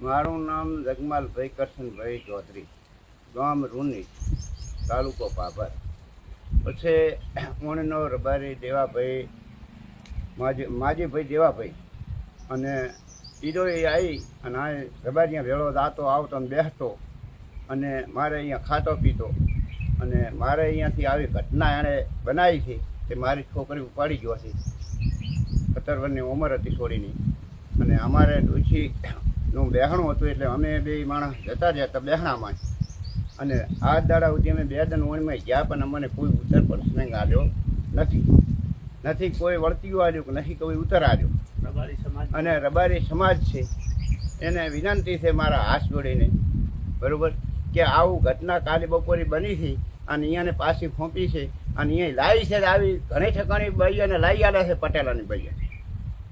મારું નામ જગમાલભાઈ કરશનભાઈ ચૌધરી, ગામ રૂની, તાલુકો ભાભર. પછી ઉણનો રબારી દેવાભાઈ, માજીભાઈ દેવાભાઈ, અને ઈડો એ આવી અને આ રબારીયા ભેળો દાતો આવતો ને બેસતો અને મારે અહીંયા ખાતો પીતો. અને મારે અહીંયાથી આવી ઘટના એણે બનાવી છે કે મારી છોકરી ઉપાડી ગયો છે. 17 વર્ષની ઉંમર હતી છોડીની. અને અમારે ડોશીનું બહેણું હતું એટલે અમે બે માણસ જતા રહ્યા હતા બહેણામાં. અને આ દાડા સુધી અમે 2 દિન ઓણમાં ગયા પણ અમને કોઈ ઉત્તર પ્રશ્ન આવ્યો નથી કોઈ વળતીઓ આવ્યું કે નથી કોઈ ઉત્તર આવ્યો. અને રબારી સમાજ છે એને વિનંતી છે મારા હાથ જોડીને, બરાબર, કે આવું ઘટના કાલે બપોરે બની છે અને અહીંયાને પાછી ફોંપી છે અને અહીંયા લાવી છે. આવી ઘણી ઠકાણી બૈયાને લાવી આલ્યા છે પટેલાની બૈયા.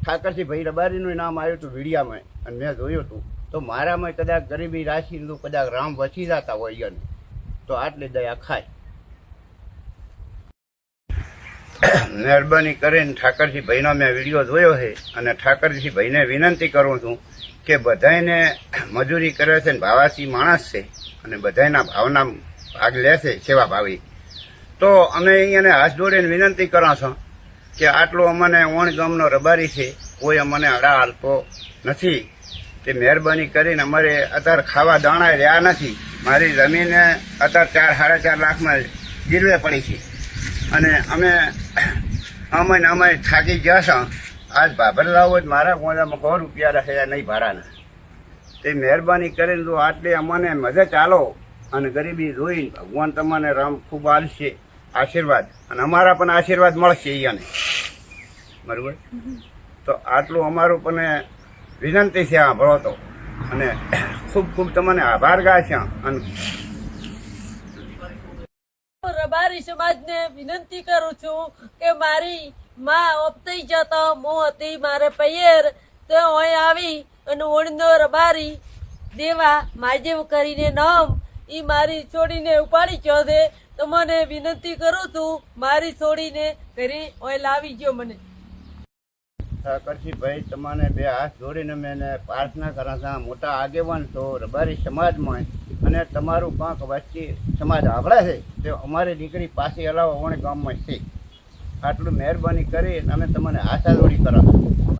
ઠાકરસિંહ ભાઈ રબારીનું નામ આવ્યું હતું વીડિયામાં અને મેં જોયું હતું. તો મારામાં કદાચ ગરીબી રાશિનું કદાચ રામ વસી જતા હોય એને તો આટલી દયા ખાય. મહેરબાની કરીને ઠાકરસિંહ ભાઈનો મેં વિડીયો જોયો છે અને ઠાકરસિંહ ભાઈને વિનંતી કરું છું કે બધાને મજૂરી કરે છે ને ભાવાસી માણસ છે અને બધાના ભાવના ભાગ લે છે સેવા ભાવી. તો અમે અહીંયાને હાથ જોડીને વિનંતી કરો છો કે આટલો અમને ઓણ ગામનો રબારી છે, કોઈ અમને અડા હાલતો નથી. તે મહેરબાની કરીને અમારે અત્યારે ખાવા દાણા રહ્યા નથી. મારી જમીને અત્યારે 4-4.5 લાખમાં ગીરવે પડી છે અને અમે થાકી ગયા છો. આજ ભાભર લાવો જ મારા ગોળામાં 100 રૂપિયા રહ્યા નહીં ભાડાના. તે મહેરબાની કરીને જો આટલી અમને મદદ ચાલો અને ગરીબી જોઈને ભગવાન તમને રામ ખૂબ આલશે આશીર્વાદ અને અમારા પણ આશીર્વાદ મળશે અહીંયાને, બરાબર. તો આટલું અમારું પણ વિનંતી છે સાંભળો તો. અને ખૂબ ખૂબ તમને આભાર ગાય છે. અને રબારી સમાજને વિનંતી કરું છું કે મારી માં ઓપતી જતા હું હતી મારે પૈયર તો અહીં આવી અને ઓણનો રબારી દેવા માજેવ કરીને નામ એ મારી છોડીને ઉપાડી ગયો છે. તો મને વિનંતી કરું છું મારી છોડીને ઘરે અહીં લાવી ગયો. મને ઠાકરસિંહ ભાઈ તમને 2 હાથ જોડીને મેં પ્રાર્થના કરા છું. મોટા આગેવાન છો રબારી સમાજમાં અને તમારું કાંક વચ્ચે સમાજ આવડે છે તે અમારી દીકરી પાછી હલાવો ઓણ ગામમાં છે. આટલું મહેરબાની કરી અમે તમને હાથ જોડી કરા.